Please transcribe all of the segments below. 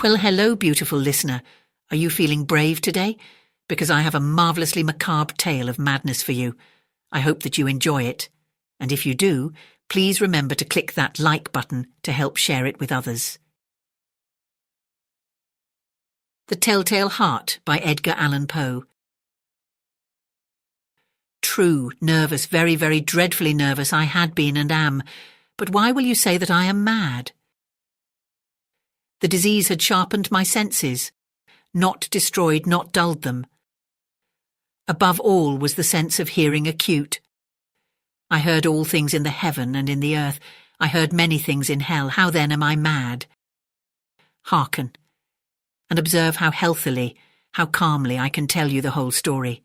Well, hello, beautiful listener. Are you feeling brave today? Because I have a marvellously macabre tale of madness for you. I hope that you enjoy it. And if you do, please remember to click that like button to help share it with others. The Telltale Heart by Edgar Allan Poe. True, nervous, very, very dreadfully nervous I had been and am. But why will you say that I am mad? The disease had sharpened my senses, not destroyed, not dulled them. Above all was the sense of hearing acute. I heard all things in the heaven and in the earth. I heard many things in hell. How then am I mad? Hearken, and observe how healthily, how calmly I can tell you the whole story.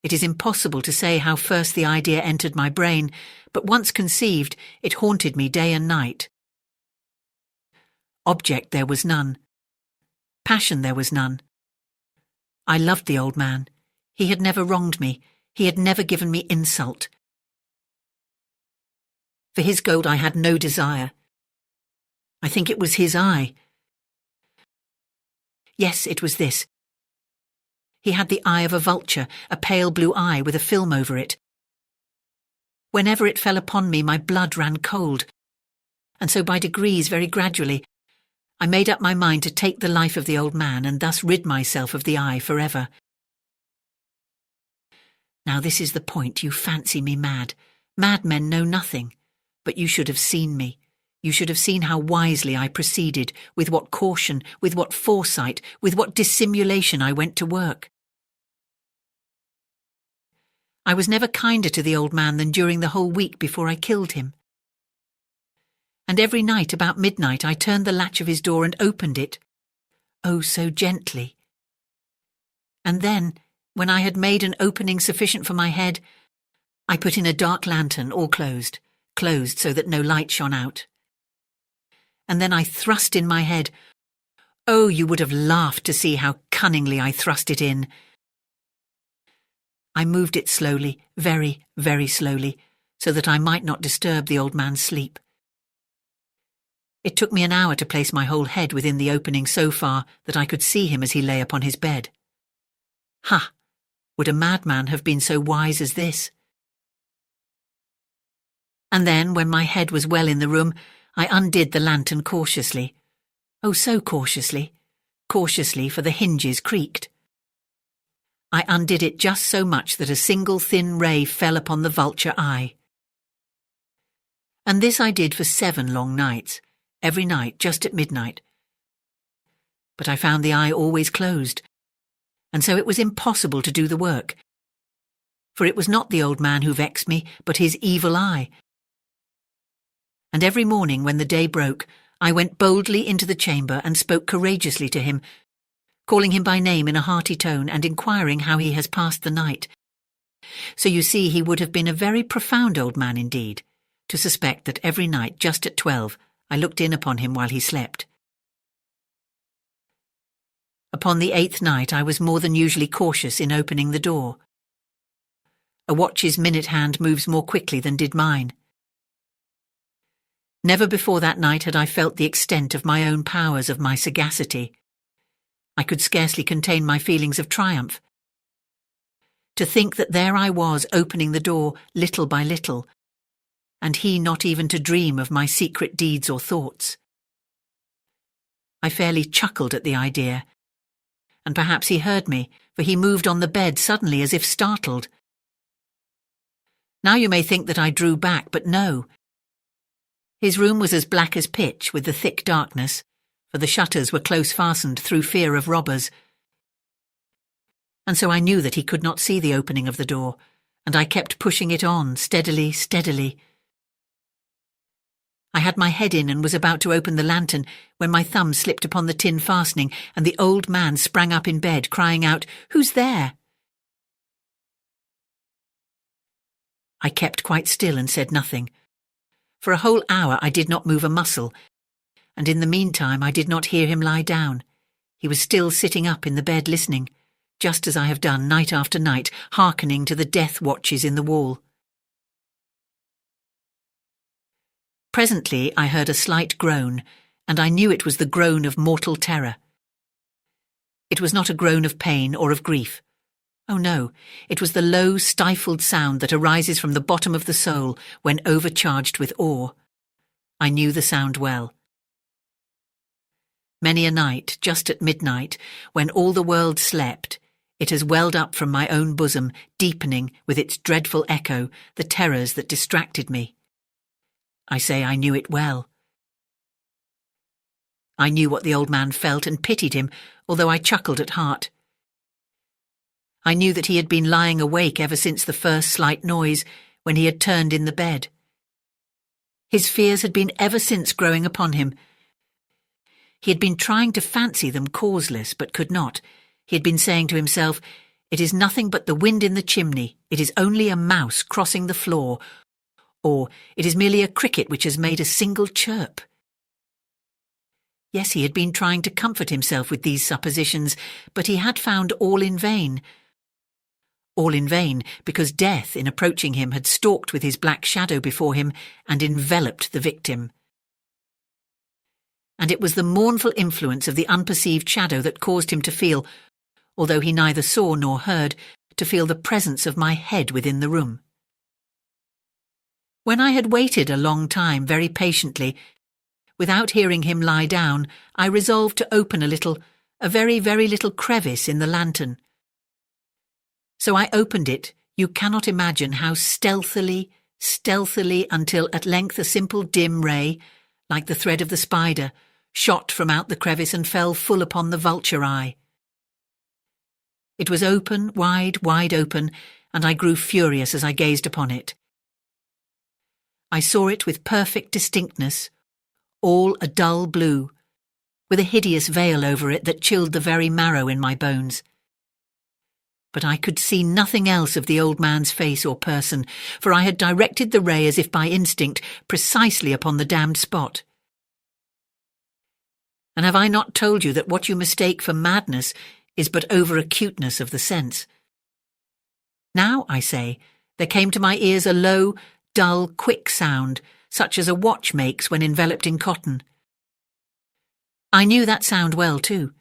It is impossible to say how first the idea entered my brain, but once conceived, it haunted me day and night. Object there was none. Passion there was none. I loved the old man. He had never wronged me. He had never given me insult. For his gold I had no desire. I think it was his eye. Yes, it was this. He had the eye of a vulture, a pale blue eye with a film over it. Whenever it fell upon me, my blood ran cold, and so by degrees, very gradually, I made up my mind to take the life of the old man and thus rid myself of the eye forever. Now this is the point. You fancy me mad. Madmen know nothing. But you should have seen me. You should have seen how wisely I proceeded, with what caution, with what foresight, with what dissimulation I went to work. I was never kinder to the old man than during the whole week before I killed him. And every night about midnight I turned the latch of his door and opened it, oh, so gently. And then, when I had made an opening sufficient for my head, I put in a dark lantern, all closed so that no light shone out. And then I thrust in my head. Oh, you would have laughed to see how cunningly I thrust it in. I moved it slowly, very, very slowly, so that I might not disturb the old man's sleep. It took me an hour to place my whole head within the opening so far that I could see him as he lay upon his bed. Ha! Would a madman have been so wise as this? And then, when my head was well in the room, I undid the lantern cautiously. Oh, so cautiously. Cautiously, for the hinges creaked. I undid it just so much that a single thin ray fell upon the vulture eye. And this I did for 7 long nights, every night just at midnight. But I found the eye always closed, and so it was impossible to do the work. For it was not the old man who vexed me, but his evil eye. And every morning when the day broke, I went boldly into the chamber and spoke courageously to him, calling him by name in a hearty tone and inquiring how he has passed the night. So you see, he would have been a very profound old man indeed, to suspect that every night just at 12 I looked in upon him while he slept. Upon the 8th night I was more than usually cautious in opening the door. A watch's minute hand moves more quickly than did mine. Never before that night had I felt the extent of my own powers, of my sagacity. I could scarcely contain my feelings of triumph. To think that there I was opening the door little by little, and he not even to dream of my secret deeds or thoughts. I fairly chuckled at the idea, and perhaps he heard me, for he moved on the bed suddenly as if startled. Now you may think that I drew back, but no. His room was as black as pitch with the thick darkness, for the shutters were close fastened through fear of robbers. And so I knew that he could not see the opening of the door, and I kept pushing it on, steadily, steadily. I had my head in and was about to open the lantern when my thumb slipped upon the tin fastening, and the old man sprang up in bed, crying out, "Who's there?" I kept quite still and said nothing. For a whole hour I did not move a muscle, and in the meantime I did not hear him lie down. He was still sitting up in the bed listening, just as I have done night after night, hearkening to the death watches in the wall. Presently I heard a slight groan, and I knew it was the groan of mortal terror. It was not a groan of pain or of grief. Oh no, it was the low, stifled sound that arises from the bottom of the soul when overcharged with awe. I knew the sound well. Many a night, just at midnight, when all the world slept, it has welled up from my own bosom, deepening, with its dreadful echo, the terrors that distracted me. I say I knew it well. I knew what the old man felt and pitied him, although I chuckled at heart. I knew that he had been lying awake ever since the first slight noise, when he had turned in the bed. His fears had been ever since growing upon him. He had been trying to fancy them causeless, but could not. He had been saying to himself, "It is nothing but the wind in the chimney, it is only a mouse crossing the floor," or "It is merely a cricket which has made a single chirp." Yes, he had been trying to comfort himself with these suppositions, but he had found all in vain. All in vain, because death, in approaching him, had stalked with his black shadow before him and enveloped the victim. And it was the mournful influence of the unperceived shadow that caused him to feel, although he neither saw nor heard, to feel the presence of my head within the room. When I had waited a long time, very patiently, without hearing him lie down, I resolved to open a very, very little crevice in the lantern. So I opened it, you cannot imagine how stealthily, until at length a simple dim ray, like the thread of the spider, shot from out the crevice and fell full upon the vulture eye. It was open, wide open, and I grew furious as I gazed upon it. I saw it with perfect distinctness, all a dull blue, with a hideous veil over it that chilled the very marrow in my bones. But I could see nothing else of the old man's face or person, for I had directed the ray as if by instinct, precisely upon the damned spot. And have I not told you that what you mistake for madness is but over-acuteness of the sense? Now, I say, there came to my ears a low, dull, quick sound, such as a watch makes when enveloped in cotton. I knew that sound well, too.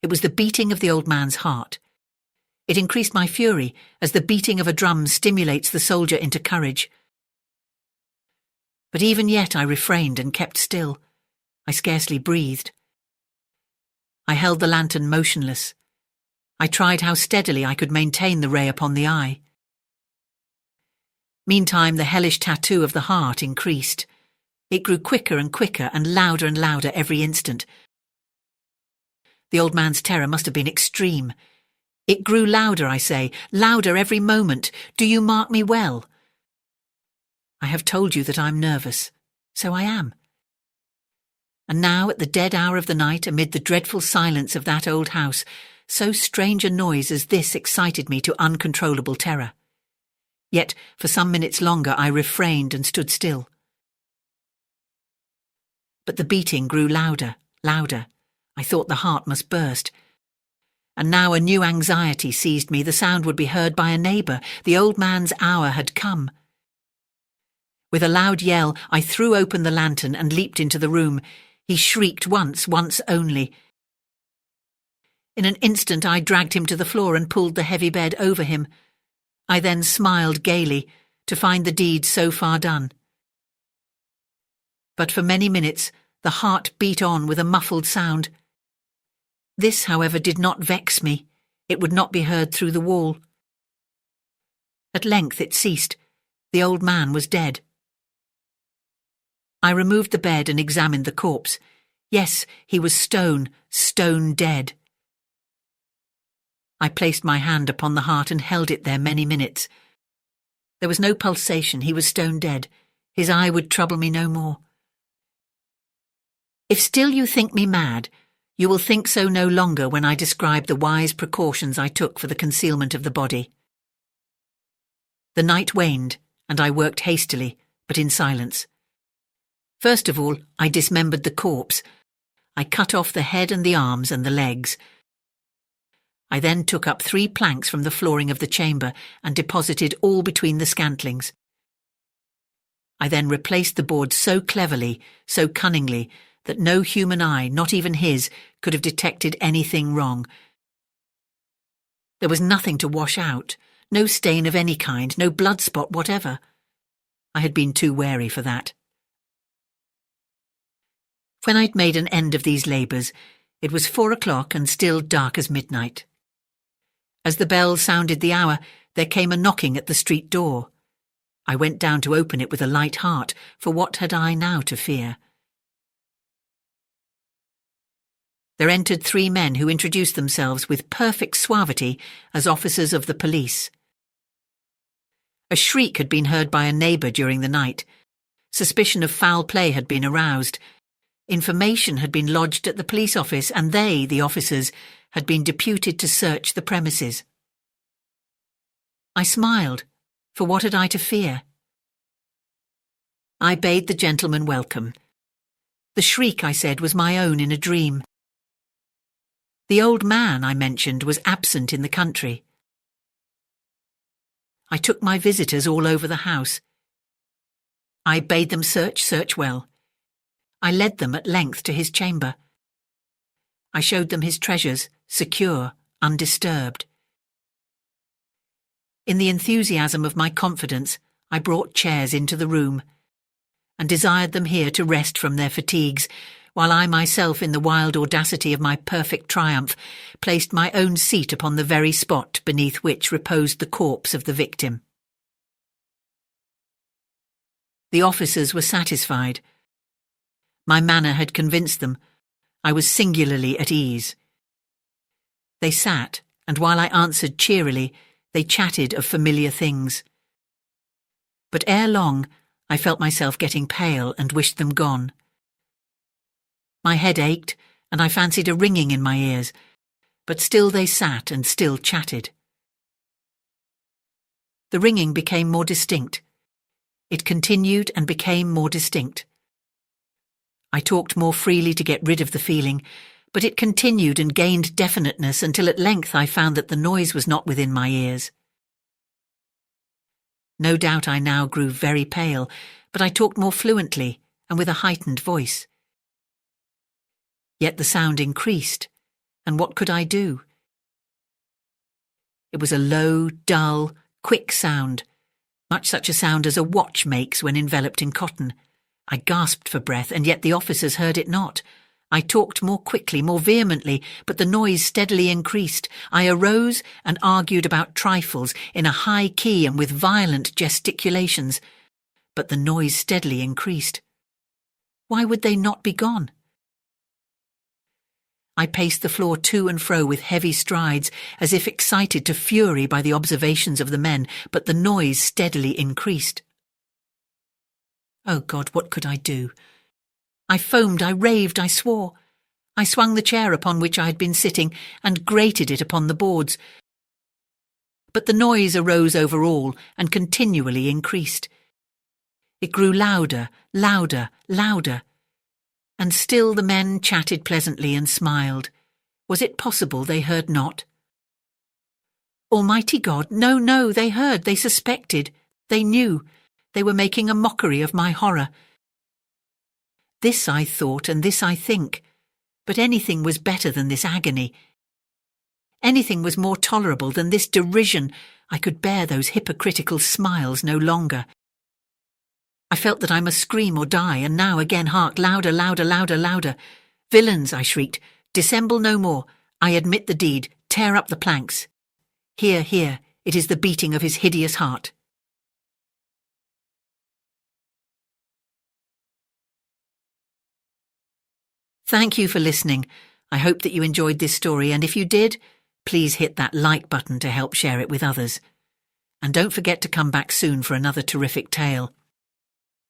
It was the beating of the old man's heart. It increased my fury, as the beating of a drum stimulates the soldier into courage. But even yet I refrained and kept still. I scarcely breathed. I held the lantern motionless. I tried how steadily I could maintain the ray upon the eye. Meantime, the hellish tattoo of the heart increased. It grew quicker and quicker and louder every instant. The old man's terror must have been extreme. It grew louder, I say, louder every moment. Do you mark me well? I have told you that I'm nervous. So I am. And now, at the dead hour of the night, amid the dreadful silence of that old house, so strange a noise as this excited me to uncontrollable terror. Yet, for some minutes longer, I refrained and stood still. But the beating grew louder. I thought the heart must burst. And now a new anxiety seized me. The sound would be heard by a neighbour. The old man's hour had come. With a loud yell, I threw open the lantern and leaped into the room. He shrieked once only. In an instant I dragged him to the floor and pulled the heavy bed over him. I then smiled gaily, to find the deed so far done. But for many minutes the heart beat on with a muffled sound. This, however, did not vex me. It would not be heard through the wall. At length it ceased. The old man was dead. I removed the bed and examined the corpse. Yes, he was stone dead. I placed my hand upon the heart and held it there many minutes. There was no pulsation. He was stone dead. His eye would trouble me no more. If still you think me mad, you will think so no longer when I describe the wise precautions I took for the concealment of the body. The night waned, and I worked hastily, but in silence. First of all, I dismembered the corpse. I cut off the head and the arms and the legs. I then took up 3 planks from the flooring of the chamber and deposited all between the scantlings. I then replaced the boards so cleverly, so cunningly, that no human eye, not even his, could have detected anything wrong. There was nothing to wash out, no stain of any kind, no blood spot whatever. I had been too wary for that. When I'd made an end of these labours, it was 4 o'clock and still dark as midnight. As the bell sounded the hour, there came a knocking at the street door. I went down to open it with a light heart, for what had I now to fear? There entered 3 men who introduced themselves with perfect suavity as officers of the police. A shriek had been heard by a neighbour during the night. Suspicion of foul play had been aroused. Information had been lodged at the police office, and they, the officers, had been deputed to search the premises. I smiled, for what had I to fear? I bade the gentleman welcome. The shriek, I said, was my own in a dream. The old man, I mentioned, was absent in the country. I took my visitors all over the house. I bade them search well. I led them at length to his chamber. I showed them his treasures, secure, undisturbed. In the enthusiasm of my confidence, I brought chairs into the room, and desired them here to rest from their fatigues, while I myself, in the wild audacity of my perfect triumph, placed my own seat upon the very spot beneath which reposed the corpse of the victim. The officers were satisfied. My manner had convinced them. I was singularly at ease. They sat, and while I answered cheerily, they chatted of familiar things. But ere long, I felt myself getting pale and wished them gone. My head ached, and I fancied a ringing in my ears, but still they sat and still chatted. The ringing became more distinct. It continued and became more distinct. I talked more freely to get rid of the feeling, but it continued and gained definiteness until at length I found that the noise was not within my ears. No doubt I now grew very pale, but I talked more fluently and with a heightened voice. Yet the sound increased, and what could I do? It was a low, dull, quick sound, much such a sound as a watch makes when enveloped in cotton. I gasped for breath, and yet the officers heard it not. I talked more quickly, more vehemently, but the noise steadily increased. I arose and argued about trifles in a high key and with violent gesticulations, but the noise steadily increased. Why would they not be gone? I paced the floor to and fro with heavy strides, as if excited to fury by the observations of the men, but the noise steadily increased. Oh God, what could I do? I foamed, I raved, I swore. I swung the chair upon which I had been sitting and grated it upon the boards. But the noise arose over all and continually increased. It grew louder, louder, louder. And still the men chatted pleasantly and smiled. Was it possible they heard not? Almighty God, no, no, they heard, they suspected, they knew. They were making a mockery of my horror. This I thought, and this I think, but anything was better than this agony. Anything was more tolerable than this derision. I could bear those hypocritical smiles no longer. I felt that I must scream or die, and now again hark, louder, louder, louder, louder. Villains, I shrieked, dissemble no more. I admit the deed, tear up the planks. Hear, hear, it is the beating of his hideous heart. Thank you for listening. I hope that you enjoyed this story, and if you did, please hit that like button to help share it with others. And don't forget to come back soon for another terrific tale.